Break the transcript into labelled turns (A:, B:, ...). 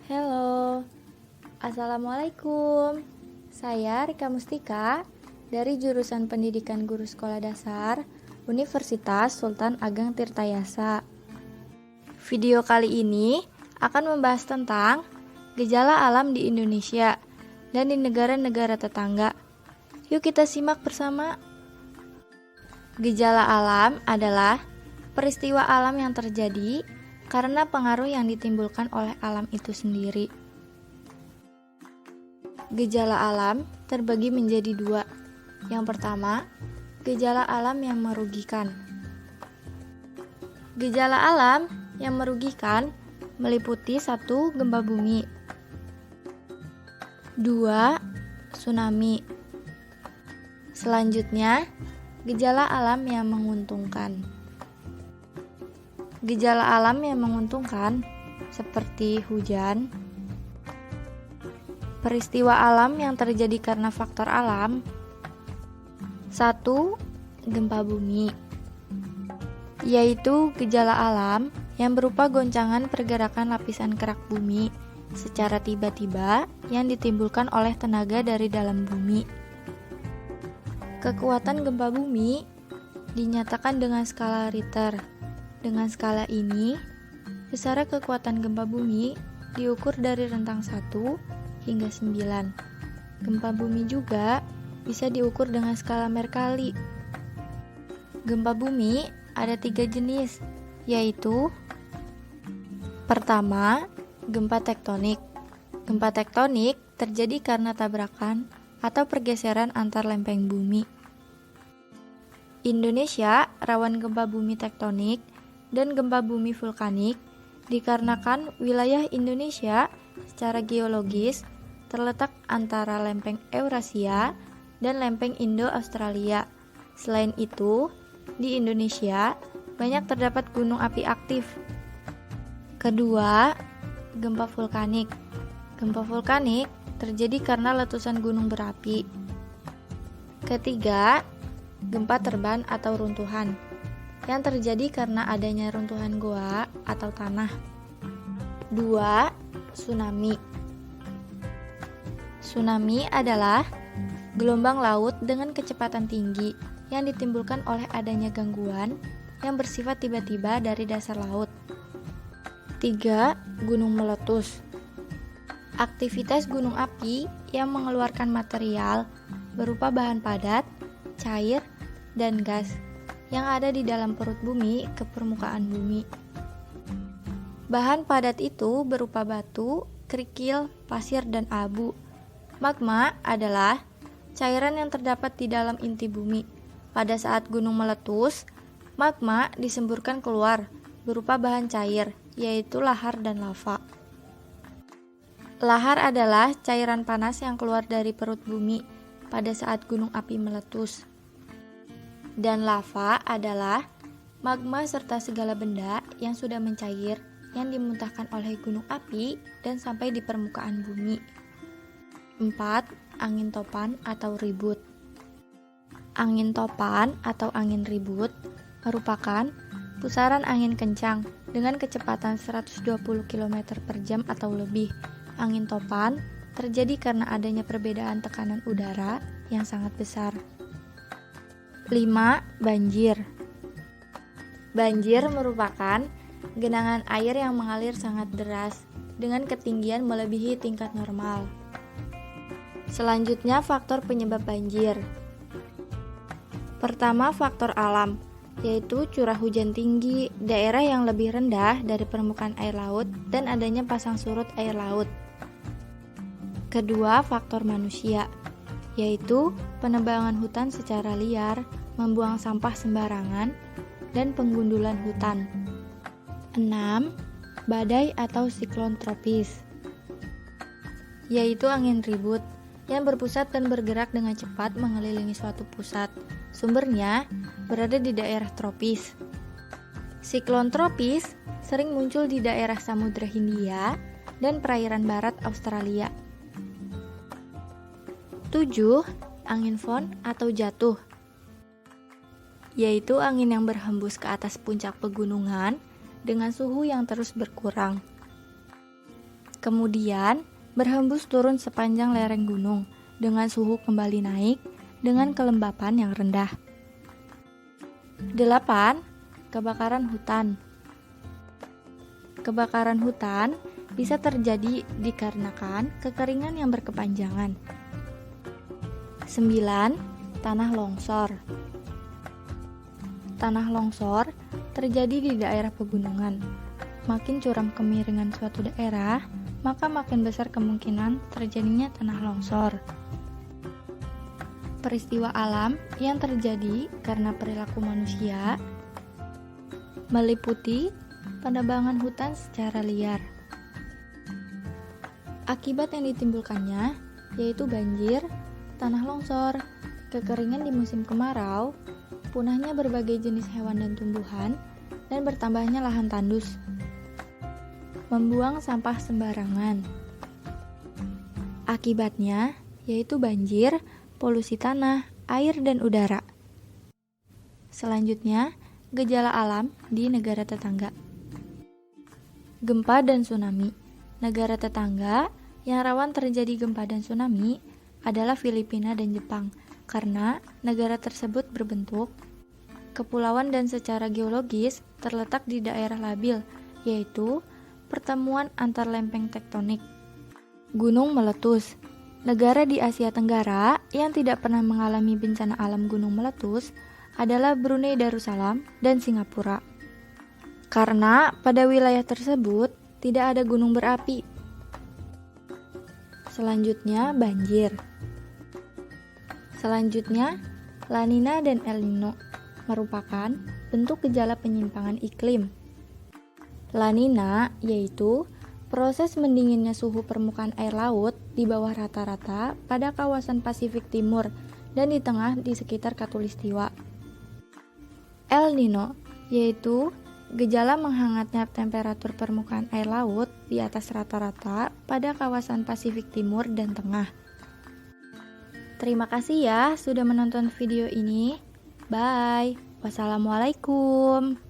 A: Halo, Assalamualaikum. Saya Rika Mustika dari jurusan Pendidikan Guru Sekolah Dasar Universitas Sultan Ageng Tirtayasa. Video kali ini akan membahas tentang gejala alam di Indonesia dan di negara-negara tetangga. Yuk kita simak bersama. Gejala alam adalah peristiwa alam yang terjadi karena pengaruh yang ditimbulkan oleh alam itu sendiri. Gejala alam terbagi menjadi dua. Yang pertama, gejala alam yang merugikan. Gejala alam yang merugikan meliputi 1. Gempa bumi, 2. Tsunami. Selanjutnya, gejala alam yang menguntungkan. Gejala alam yang menguntungkan seperti hujan, peristiwa alam yang terjadi karena faktor alam. 1. Gempa bumi, yaitu gejala alam yang berupa goncangan pergerakan lapisan kerak bumi secara tiba-tiba yang ditimbulkan oleh tenaga dari dalam bumi. Kekuatan gempa bumi dinyatakan dengan skala Richter. Dengan skala ini, besar kekuatan gempa bumi diukur dari rentang 1 hingga 9. Gempa bumi juga bisa diukur dengan skala Mercalli. Gempa bumi ada 3 jenis, yaitu pertama, gempa tektonik. Gempa tektonik terjadi karena tabrakan atau pergeseran antar lempeng bumi. Indonesia rawan gempa bumi tektonik dan gempa bumi vulkanik dikarenakan wilayah Indonesia secara geologis terletak antara lempeng Eurasia dan lempeng Indo-Australia. Selain itu, di Indonesia banyak terdapat gunung api aktif. Kedua, gempa vulkanik. Gempa vulkanik terjadi karena letusan gunung berapi. Ketiga, gempa terban atau runtuhan yang terjadi karena adanya runtuhan goa atau tanah. 2. Tsunami. Tsunami adalah gelombang laut dengan kecepatan tinggi yang ditimbulkan oleh adanya gangguan yang bersifat tiba-tiba dari dasar laut. 3. Gunung meletus. Aktivitas gunung api yang mengeluarkan material berupa bahan padat, cair, dan gas yang ada di dalam perut bumi ke permukaan bumi. Bahan padat itu berupa batu, kerikil, pasir, dan abu. Magma adalah cairan yang terdapat di dalam inti bumi. Pada saat gunung meletus, magma disemburkan keluar berupa bahan cair, yaitu lahar dan lava. Lahar adalah cairan panas yang keluar dari perut bumi pada saat gunung api meletus. Dan lava adalah magma serta segala benda yang sudah mencair yang dimuntahkan oleh gunung api dan sampai di permukaan bumi. 4. Angin topan atau ribut. Angin topan atau angin ribut merupakan pusaran angin kencang dengan kecepatan 120 km per jam atau lebih. Angin topan terjadi karena adanya perbedaan tekanan udara yang sangat besar. 5. Banjir. Banjir merupakan genangan air yang mengalir sangat deras dengan ketinggian melebihi tingkat normal. Selanjutnya, faktor penyebab banjir. Pertama, faktor alam, yaitu curah hujan tinggi, daerah yang lebih rendah dari permukaan air laut, dan adanya pasang surut air laut. Kedua, faktor manusia, yaitu penebangan hutan secara liar, membuang sampah sembarangan, dan penggundulan hutan. 6. Badai atau siklon tropis, yaitu angin ribut yang berpusat dan bergerak dengan cepat mengelilingi suatu pusat. Sumbernya berada di daerah tropis. Siklon tropis sering muncul di daerah Samudra Hindia dan perairan barat Australia. 7. Angin fon atau jatuh, yaitu angin yang berhembus ke atas puncak pegunungan dengan suhu yang terus berkurang. Kemudian, berhembus turun sepanjang lereng gunung dengan suhu kembali naik dengan kelembapan yang rendah. 8. Kebakaran hutan. Kebakaran hutan bisa terjadi dikarenakan kekeringan yang berkepanjangan. 9. Tanah longsor. Tanah longsor terjadi di daerah pegunungan. Makin curam kemiringan suatu daerah, maka makin besar kemungkinan terjadinya tanah longsor. Peristiwa alam yang terjadi karena perilaku manusia meliputi penebangan hutan secara liar. Akibat yang ditimbulkannya yaitu banjir, tanah longsor, kekeringan di musim kemarau, punahnya berbagai jenis hewan dan tumbuhan, dan bertambahnya lahan tandus. Membuang sampah sembarangan. Akibatnya yaitu banjir, polusi tanah, air, dan udara. Selanjutnya, gejala alam di negara tetangga. Gempa dan tsunami. Negara tetangga yang rawan terjadi gempa dan tsunami adalah Filipina dan Jepang, karena negara tersebut berbentuk kepulauan dan secara geologis terletak di daerah labil, yaitu pertemuan antar lempeng tektonik. Gunung meletus. Negara di Asia Tenggara yang tidak pernah mengalami bencana alam gunung meletus adalah Brunei Darussalam dan Singapura. Karena pada wilayah tersebut tidak ada gunung berapi. Selanjutnya, banjir. Selanjutnya, La Nina dan El Nino merupakan bentuk gejala penyimpangan iklim. La Nina yaitu proses mendinginnya suhu permukaan air laut di bawah rata-rata pada kawasan Pasifik Timur dan di tengah di sekitar Khatulistiwa. El Nino yaitu gejala menghangatnya temperatur permukaan air laut di atas rata-rata pada kawasan Pasifik Timur dan Tengah. Terima kasih ya sudah menonton video ini. Bye. Wassalamualaikum.